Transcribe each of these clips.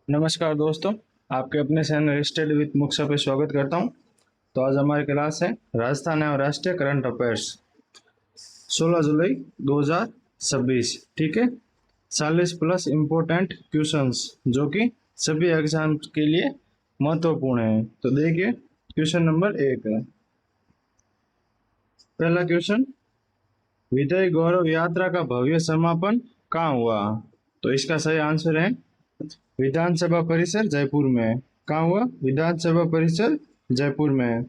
नमस्कार दोस्तों, आपके अपने चैनल स्टडी विद मुक्सा पे स्वागत करता हूं। तो आज हमारी क्लास है राजस्थान एवं राष्ट्रीय करंट अफेयर्स 16 जुलाई 2026। ठीक है, 40 प्लस इम्पोर्टेंट क्वेश्चंस जो कि सभी एग्जाम के लिए महत्वपूर्ण है। तो देखिए, क्वेश्चन नंबर 1 है। पहला क्वेश्चन, विजय गौरव यात्रा का भव्य समापन कहाँ हुआ? तो इसका सही आंसर है विधानसभा परिसर जयपुर में। कहाँ हुआ? विधानसभा परिसर जयपुर में।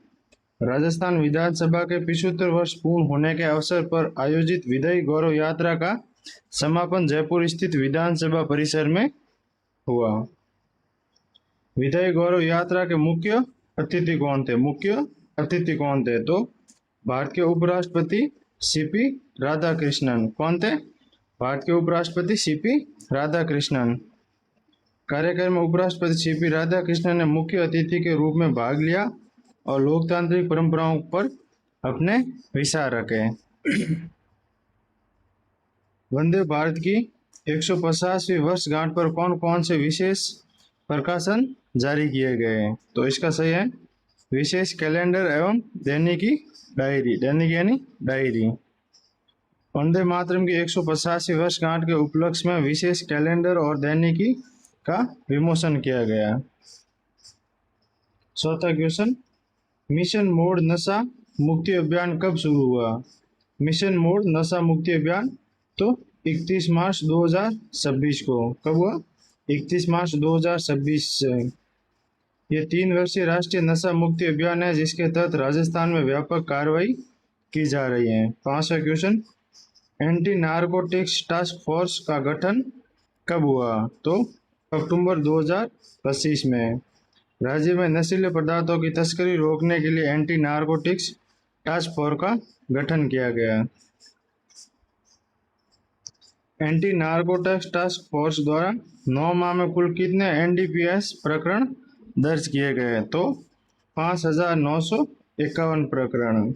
राजस्थान विधानसभा के 75 वर्ष पूर्ण होने के अवसर पर आयोजित विजय गौरव यात्रा का समापन जयपुर स्थित विधानसभा परिसर में हुआ। विजय गौरव यात्रा के मुख्य अतिथि कौन थे? मुख्य अतिथि कौन थे? तो भारत के उपराष्ट्रपति सीपी राधाकृष्णन। कौन थे? भारत के उपराष्ट्रपति सीपी राधाकृष्णन। कार्यक्रम में उपराष्ट्रपति सीपी राधाकृष्णन ने मुख्य अतिथि के रूप में भाग लिया और लोकतांत्रिक परंपराओं पर अपने विचार रखे। वंदे भारत की 150वीं वर्षगांठ पर कौन कौन से विशेष प्रकाशन जारी किए गए? तो इसका सही है विशेष कैलेंडर एवं दैनिकी डायरी। दैनिक यानी डायरी। वंदे मातरम की 150वीं वर्षगांठ के उपलक्ष्य में विशेष कैलेंडर और दैनिकी का विमोचन किया गया। चौथा क्वेश्चन, मिशन मोड नशा मुक्ति अभियान कब शुरू हुआ? मिशन मोड नशा मुक्ति अभियान तो 31 मार्च 2026 को। कब हुआ? 31 मार्च 2026 से। ये 3 वर्षीय राष्ट्रीय नशा मुक्ति अभियान है जिसके तहत राजस्थान में व्यापक कार्रवाई की जा रही है। पांचवा question, anti narcotics task force का गठन कब हुआ? तो अक्टूबर 2025 में। राज्य में नशीले पदार्थों की तस्करी रोकने के लिए एंटी नारकोटिक्स टास्क फोर्स का गठन किया गया। एंटी नारकोटिक्स टास्क फोर्स द्वारा 9 माह में कुल कितने एनडीपीएस प्रकरण दर्ज किए गए? तो 5,951 प्रकरण।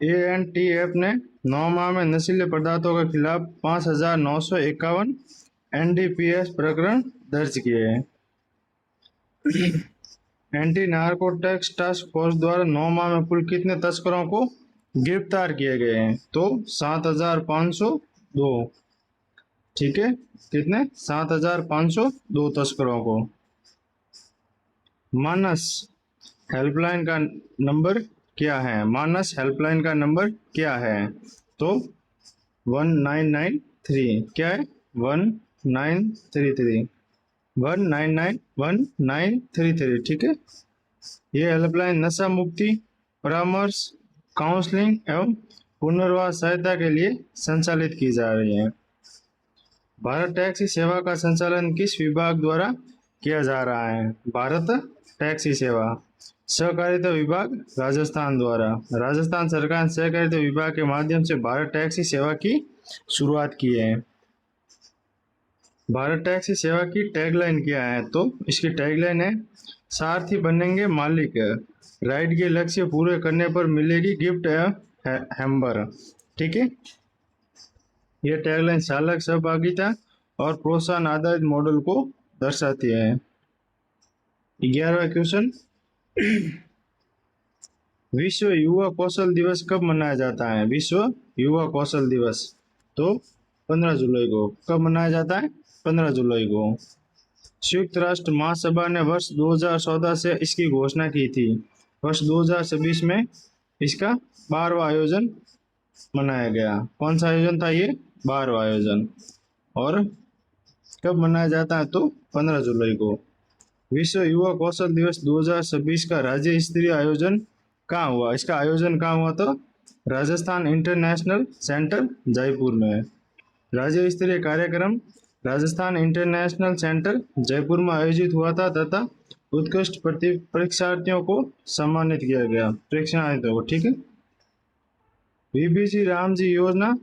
एएनटीएफ ने 9 माह में नशीले पदार्थों के खिलाफ 5,951 एनडीपीएस प्रकरण दर्ज किए। एंटी नारकोटिक्स टास्क फोर्स द्वारा 9 माह में कुल कितने तस्करों को गिरफ्तार किए गए हैं? तो 7,502। ठीक है, कितने? 7,502 तस्करों को। मानस हेल्पलाइन का नंबर क्या है? मानस हेल्पलाइन का नंबर क्या है? तो 1993। क्या है? 1933। 1933। ठीक है, ये हेल्पलाइन नशा मुक्ति परामर्श, काउंसलिंग एवं पुनर्वास सहायता के लिए संचालित की जा रही है। भारत टैक्सी सेवा का संचालन किस विभाग द्वारा किया जा रहा है? भारत टैक्सी सेवा सहकारिता विभाग राजस्थान द्वारा। राजस्थान सरकार ने सहकारिता विभाग के माध्यम से भारत टैक्सी सेवा की शुरुआत की है। भारत टैक्सी सेवा की टैगलाइन क्या है? तो इसकी टैगलाइन है सारथी बनेंगे मालिक, राइड के लक्ष्य पूरे करने पर मिलेगी गिफ्ट हैम्बर। ठीक है, यह टैगलाइन चालक सहभागिता और प्रोत्साहन आधारित मॉडल को दर्शाती है। 11वां क्वेश्चन, विश्व युवा कौशल दिवस कब मनाया जाता है? विश्व युवा कौशल दिवस तो 15 जुलाई को। कब मनाया जाता है? 15 जुलाई को। संयुक्त राष्ट्र महासभा ने वर्ष 2014 से इसकी घोषणा की थी। वर्ष 2026 में इसका 12वां आयोजन मनाया गया। कौन सा आयोजन था ये? 12वां आयोजन। और कब मनाया जाता है? तो 15 जुलाई को। विश्व युवा कौशल दिवस 2026 का राज्य स्तरीय आयोजन कहाँ हुआ? इसका आयोजन कहाँ हुआ? तो राजस्थान इंटरनेशनल सेंटर जयपुर में। राज्य स्तरीय कार्यक्रम राजस्थान इंटरनेशनल सेंटर जयपुर में आयोजित हुआ था तथा उत्कृष्ट परीक्षार्थियों को सम्मानित किया गया। परीक्षार्थियों को। ठीक है, बीबीजी रामजी योजना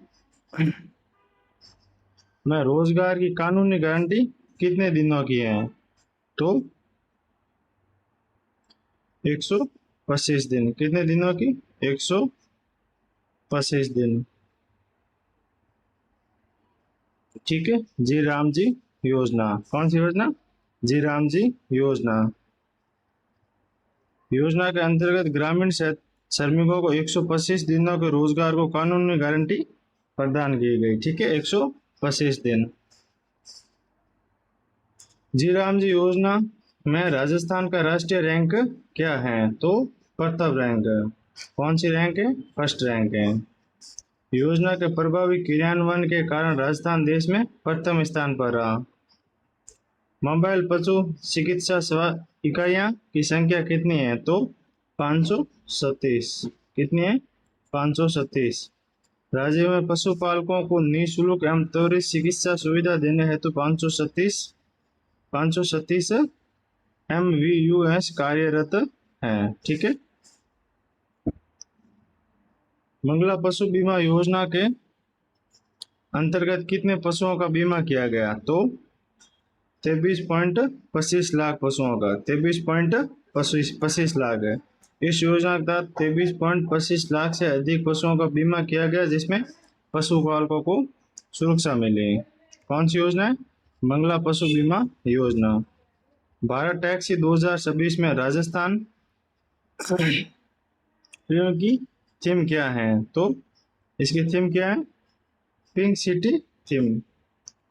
में रोजगार की कानूनी गारंटी कितने दिनों की है? तो 125 दिन। कितने दिनों की? 125 दिन। ठीक है जी, राम जी योजना। कौन सी योजना? जी राम जी योजना। योजना के अंतर्गत ग्रामीण श्रमिकों को 125 दिनों के रोजगार को कानूनी गारंटी प्रदान की गई। ठीक है, 125 दिन। जी राम जी योजना में राजस्थान का राष्ट्रीय रैंक क्या है? तो प्रथम रैंक। कौन सी रैंक है? फर्स्ट रैंक है। योजना के प्रभावी क्रियान्वयन के कारण राजस्थान देश में प्रथम स्थान पर रहा। मोबाइल पशु चिकित्सा इकाइयां की संख्या कितनी है? तो 537। कितनी है? 537। राज्य में पशुपालकों को निःशुल्क एवं त्वरित चिकित्सा सुविधा देने हेतु 537 MVUS कार्यरत है। ठीक है। मंगला पशु बीमा योजना के अंतर्गत कितने पशुओं का बीमा किया गया? तो 23.25 लाख पशुओं का। 23.25 लाख है। इस योजना के तहत 23.25 लाख से अधिक पशुओं का बीमा किया गया, जिसमें पशुपालकों को सुरक्षा मिली। कौन सी योजना है? मंगला पशु बीमा योजना। भारत टैक्सी 2026 में राजस्थान फिल्म की थीम क्या है? तो इसकी थीम क्या है? Pink city theme.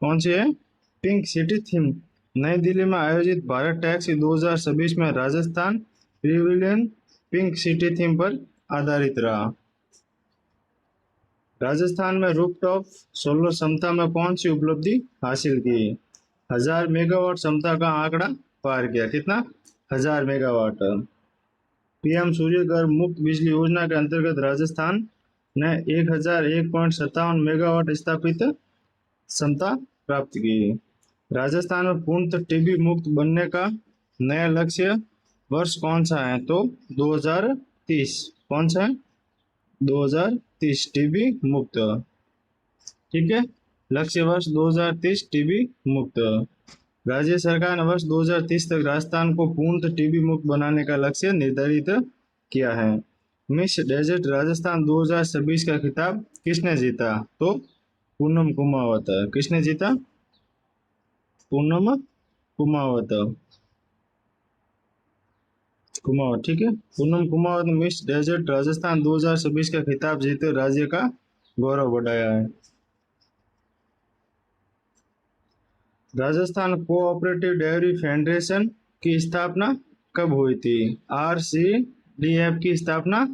कौन सी है? Pink city theme. नई दिल्ली में आयोजित भारत टैक्सी 2026 में Rajasthan Pavilion pink city theme पर आधारित रहा। राजस्थान में रूफटॉप सोलर क्षमता में कौन सी उपलब्धि हासिल की? 1000 मेगावाट क्षमता का आंकड़ा पार किया। कितना? 1000 मेगावाट। पीएम सूर्य घर मुफ्त बिजली योजना के अंतर्गत राजस्थान ने 1001.57 मेगावाट स्थापित क्षमता प्राप्त की। राजस्थान में पूर्णतः टीबी मुक्त बनने का नया लक्ष्य वर्ष कौन सा है? तो 2030। कौन सा है? 2030 टीबी मुक्त। ठीक है, लक्ष्य वर्ष 2030 टीबी मुक्त। राज्य सरकार ने वर्ष 2030 तक राजस्थान को पूर्णतः टीबी मुक्त बनाने का लक्ष्य निर्धारित किया है। मिस डेजर्ट राजस्थान 2026 का खिताब किसने जीता? तो पूनम कुमावत। किसने जीता? पूनम कुमावत। कुमावत। ठीक है, पूनम कुमावत ने मिस डेजर्ट राजस्थान 2026 का खिताब जीते राज्य का गौरव बढ़ाया है। राजस्थान कोऑपरेटिव डेयरी फेडरेशन की स्थापना कब हुई थी? RCDF की स्थापना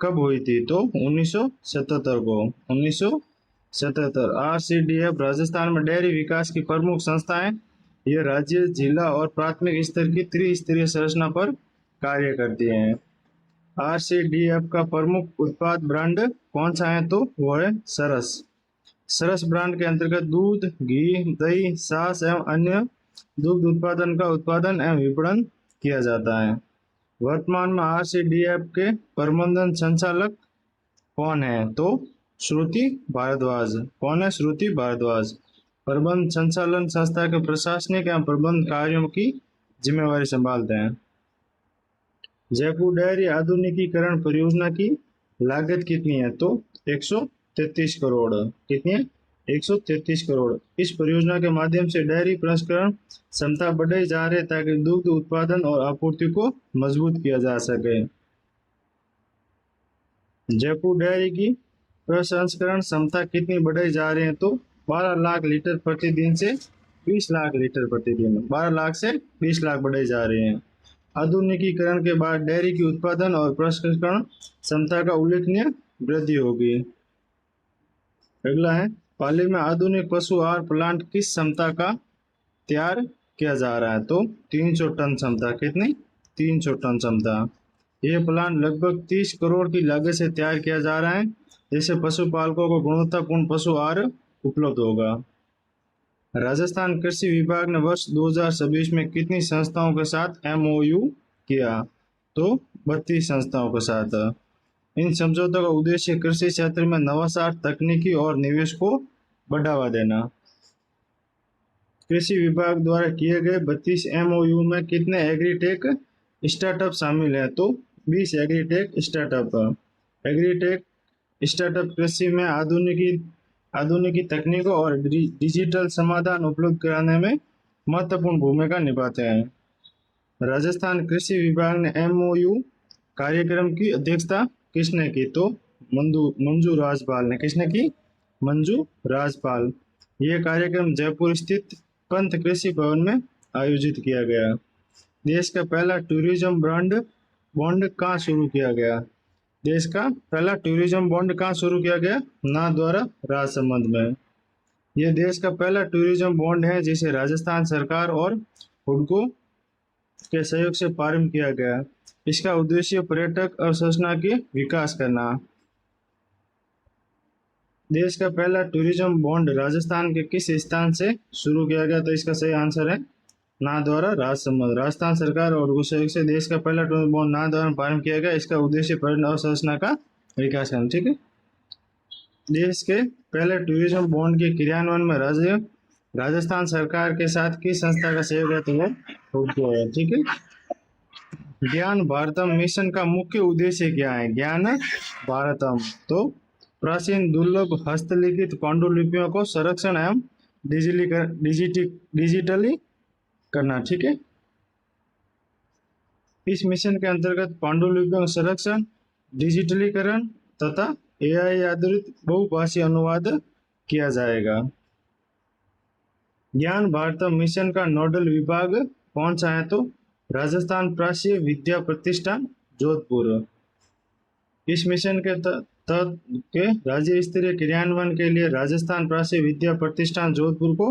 कब हुई थी? तो 1977 को। 1977। RCDF राजस्थान में डेयरी विकास की प्रमुख संस्था है। यह राज्य, जिला और प्राथमिक स्तर की त्रिस्तरीय संरचना पर कार्य करती है। RCDF का प्रमुख उत्पाद ब्रांड कौन सा है? तो वो है सरस। सरस ब्रांड के अंतर्गत दूध, घी, दही, छाछ एवं अन्य दुग्ध उत्पादन का उत्पादन एवं विपणन किया जाता है। वर्तमान में RCDF के प्रबंधन संचालक कौन है? तो श्रुति भारद्वाज। कौन है? श्रुति भारद्वाज। प्रबंध संचालन संस्था के प्रशासनिक एवं प्रबंध कार्यों की जिम्मेवारी संभालते हैं। जयपुर डेयरी आधुनिकीकरण परियोजना की लागत कितनी है? तो 133 करोड़। कितनी है? 133 करोड़। इस परियोजना के माध्यम से डेयरी प्रसंस्करण क्षमता बढ़ाई जा रही है ताकि दुग्ध उत्पादन और आपूर्ति को मजबूत किया जा सके। जयपुर डेयरी की प्रसंस्करण क्षमता कितनी बढ़ाई जा रही है? तो 12 लाख लीटर प्रतिदिन से 20 लाख लीटर प्रतिदिन। 12 लाख से 20 लाख बढ़ाई जा रही है। आधुनिकीकरण के बाद डेयरी की उत्पादन और प्रसंस्करण क्षमता का उल्लेखनीय वृद्धि होगी। अगला है, पाली में आधुनिक पशु आहार प्लांट किस क्षमता का तैयार किया जा रहा है? तो 300 टन क्षमता। कितनी? 300 टन क्षमता। यह प्लांट लगभग 30 करोड़ की लागत से तैयार किया जा रहा है, जिससे पशुपालकों को गुणवत्तापूर्ण पशु आहार उपलब्ध होगा। राजस्थान कृषि विभाग ने वर्ष 2026 में कितनी संस्थाओं के साथ MOU किया? तो 32 संस्थाओं के साथ। इन समझौतों का उद्देश्य कृषि क्षेत्र में नवाचार, तकनीकी और निवेश को बढ़ावा देना। कृषि विभाग द्वारा किए गए 32 MOU में कितने एग्रीटेक स्टार्टअप शामिल है? तो 20 एग्रीटेक स्टार्टअप। एग्रीटेक स्टार्टअप कृषि में आधुनिक तकनीकों और डिजिटल समाधान उपलब्ध कराने में महत्वपूर्ण भूमिका निभाते हैं। राजस्थान कृषि विभाग ने MOU कार्यक्रम की अध्यक्षता किसने की? तो मंजू राजपाल ने। किसने की? मंजू राजपाल। यह कार्यक्रम जयपुर स्थित पंत कृषि भवन में आयोजित किया गया। देश का पहला टूरिज्म बॉन्ड कहाँ शुरू किया गया? देश का पहला टूरिज्म बॉन्ड कहाँ शुरू किया गया? नाथ द्वारा राजसमंद में। यह देश का पहला टूरिज्म बॉन्ड है जिसे राजस्थान सरकार और हुडको के सहयोग से प्रारंभ किया गया। इसका उद्देश्य पर्यटक अवसंरचना के विकास करना। देश का पहला टूरिज्म बॉन्ड राजस्थान के किस स्थान से शुरू किया गया? तो इसका सही आंसर है नाथ द्वारा राजसमंद। राजस्थान सरकार और हुडको सहयोग से देश का पहला टूरिज्म बॉन्ड नाथ द्वारा प्रारंभ किया गया। इसका उद्देश्य पर्यटन अवसंरचना का विकास करना। ठीक है। देश के पहले टूरिज्म बॉन्ड के क्रियान्वयन में राजस्थान सरकार के साथ किस संस्था का सहयोग है? तो वो हुडको है। ठीक है। ज्ञान भारतम मिशन का मुख्य उद्देश्य क्या है? ज्ञान भारतम तो प्राचीन दुर्लभ हस्तलिखित पांडुलिपियों को संरक्षण एवं डिजिटली करना। ठीक है। इस मिशन के अंतर्गत पांडुलिपियों का संरक्षण, डिजिटलीकरण तथा AI आधारित बहुभाषी अनुवाद किया जाएगा। ज्ञान भारतम मिशन का नोडल विभाग कौन सा है? तो राजस्थान प्राच्य विद्या प्रतिष्ठान जोधपुर। इस मिशन के तहत के राज्य स्तरीय क्रियान्वयन के लिए राजस्थान प्राच्य विद्या प्रतिष्ठान जोधपुर को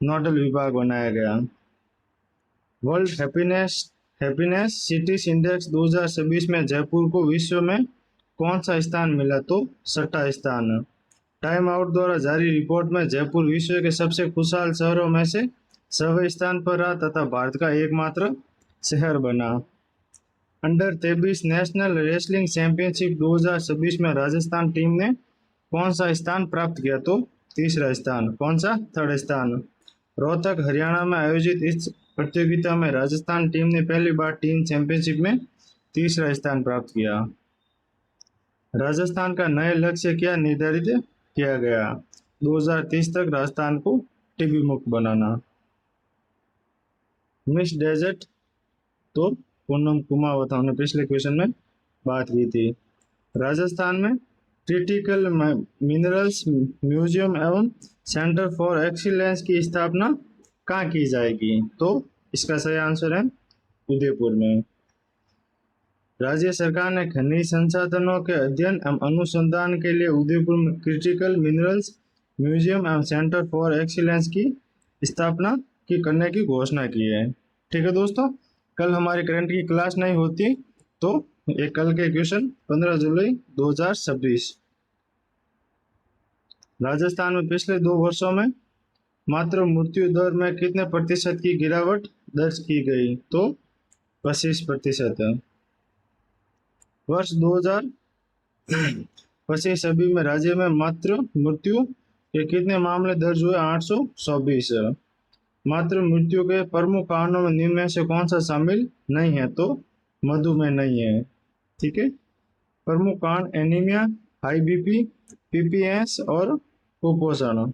नोडल विभाग बनाया गया। वर्ल्ड हैप्पीनेस सिटीज इंडेक्स 2026 में जयपुर को विश्व में कौन सा स्थान मिला? तो 6वां स्थान। टाइम आउट द्वारा जारी रिपोर्ट में जयपुर विश्व के सबसे खुशहाल शहरों में से 6वें स्थान पर रहा तथा भारत का एकमात्र शहर बना। अंडर 23 नेशनल रेसलिंग चैंपियनशिप 2026 में राजस्थान टीम ने कौन सा स्थान प्राप्त किया? तो 3रा स्थान। कौन सा? 3rd स्थान। रोहतक हरियाणा में आयोजित इस प्रतियोगिता में राजस्थान टीम ने पहली बार टीम चैंपियनशिप में 3रा स्थान प्राप्त किया। राजस्थान का नए लक्ष्य क्या निर्धारित किया गया? 2030 तक राजस्थान को टीबी मुक्त बनाना। मिस डेजर्ट तो पूनम कुमावत हमने पिछले क्वेश्चन में बात की थी। राजस्थान में क्रिटिकल मिनरल्स म्यूजियम एवं सेंटर फॉर एक्सीलेंस की स्थापना कहाँ की जाएगी? तो इसका सही आंसर है उदयपुर में। राज्य सरकार ने खनिज संसाधनों के अध्ययन एवं अनुसंधान के लिए उदयपुर में क्रिटिकल मिनरल्स म्यूजियम एवं सेंटर फॉर एक्सीलेंस की स्थापना करने की घोषणा की है। ठीक है दोस्तों, कल हमारी करंट की क्लास नहीं होती तो ये कल के क्वेश्चन 15 जुलाई 2026। राजस्थान में पिछले 2 वर्षों में मातृ मृत्यु दर में कितने प्रतिशत की गिरावट दर्ज की गई? तो 25%। वर्ष 2025 अभी में राज्य में मातृ मृत्यु के कितने मामले दर्ज हुए? 824। मातृ मृत्यु के प्रमुख कारणों में निम्न में से कौन सा शामिल नहीं है? तो मधुमेह नहीं है। ठीक है। प्रमुख कारण एनीमिया, हाई BP, PPS और कुपोषण।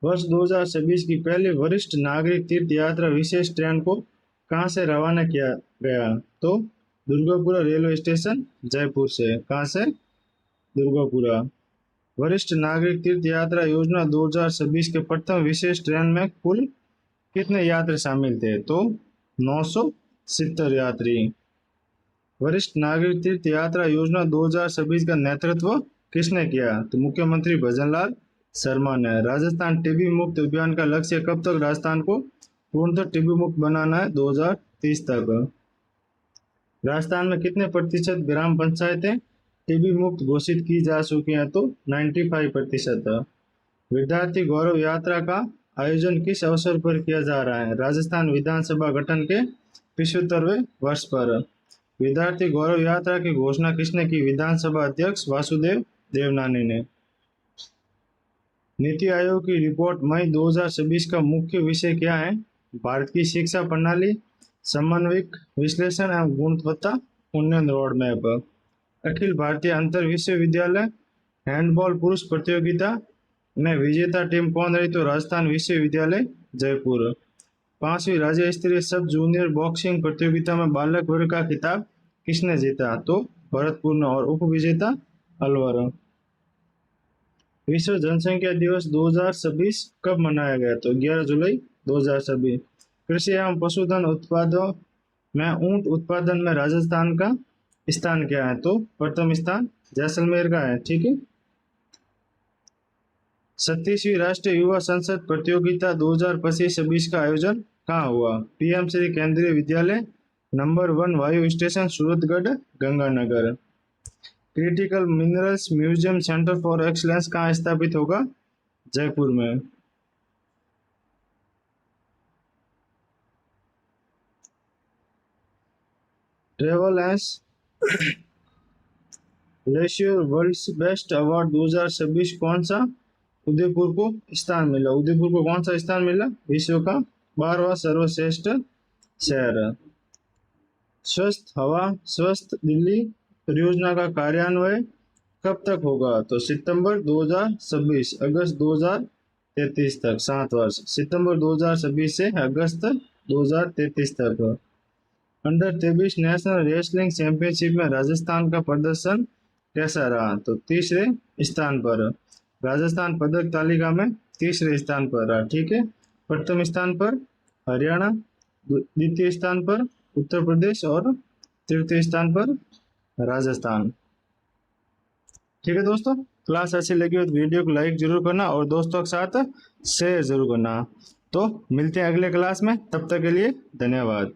वर्ष 2026 की पहली वरिष्ठ नागरिक तीर्थ यात्रा विशेष ट्रेन को कहां से रवाना किया गया? तो दुर्गापुरा रेलवे स्टेशन जयपुर से। कहां से? दुर्गापुरा। वरिष्ठ नागरिक तीर्थ यात्रा योजना 2026 के प्रथम विशेष ट्रेन में कुल कितने यात्री शामिल थे? तो 970 यात्री। वरिष्ठ नागरिक तीर्थ यात्रा योजना 2026 का नेतृत्व किसने किया? तो मुख्यमंत्री भजनलाल शर्मा ने। राजस्थान टीबी मुक्त अभियान का लक्ष्य कब तक राजस्थान को पूर्णतः टीबी मुक्त बनाना है? 2030 तक। राजस्थान में कितने प्रतिशत ग्राम पंचायतें टीबी मुक्त घोषित की जा चुकी हैं? तो 95%। विद्यार्थी गौरव यात्रा का आयोजन किस अवसर पर किया जा रहा है? राजस्थान विधानसभा गठन के 75वें वर्ष पर। विद्यार्थी गौरव यात्रा की घोषणा किसने की? विधानसभा अध्यक्ष वासुदेव देवनानी ने। नीति आयोग की रिपोर्ट मई 2026 का मुख्य विषय क्या है? भारत की शिक्षा प्रणाली, समन्वयिक विश्लेषण एवं गुणवत्ता उन्नयन रोड मैप। अखिल भारतीय अंतर विश्वविद्यालय हैंडबॉल पुरुष प्रतियोगिता में विजेता टीम कौन रही? तो राजस्थान विश्वविद्यालय जयपुर। 5वीं राज्य स्तरीय सब जूनियर बॉक्सिंग प्रतियोगिता में बालक वर्ग का खिताब किसने जीता? तो भरतपुर ने। और उप विजेता अलवर। विश्व जनसंख्या दिवस 2026 कब मनाया गया? तो 11 जुलाई 2026। कृषि एवं पशुधन उत्पादों में ऊंट उत्पादन में राजस्थान का स्थान क्या है? तो प्रथम स्थान जैसलमेर का है। ठीक है। 37वीं राष्ट्रीय युवा संसद प्रतियोगिता 2025-26 का आयोजन कहाँ हुआ? पीएम श्री केंद्रीय विद्यालय नंबर 1 वायु station Suratgarh Ganganagar. Critical minerals museum centre for excellence कहाँ स्थापित होगा? जयपुर में। ट्रेवल एस लेश्योर वर्ल्ड्स बेस्ट अवार्ड 2026 कौन सा उदयपुर को स्थान मिला? उदयपुर को कौन सा स्थान मिला? विश्व का 12वां सर्वश्रेष्ठ शहर। स्वस्थ हवा स्वस्थ दिल्ली परियोजना का कार्यान्वयन कब तक होगा? तो सितंबर 2026 अगस्त 2033 तक, 7 वर्ष। सितंबर 2026 से अगस्त 2033 तक। अंडर 23 नेशनल रेसलिंग चैंपियनशिप में राजस्थान का प्रदर्शन कैसा रहा? तो तीसरे स्थान पर। राजस्थान पदक तालिका में तीसरे स्थान पर रहा। ठीक है। प्रथम स्थान पर हरियाणा, द्वितीय स्थान पर उत्तर प्रदेश और तृतीय स्थान पर राजस्थान। ठीक है दोस्तों, क्लास अच्छी लगी हो तो वीडियो को लाइक जरूर करना और दोस्तों के साथ शेयर जरूर करना। तो मिलते हैं अगले क्लास में, तब तक के लिए धन्यवाद।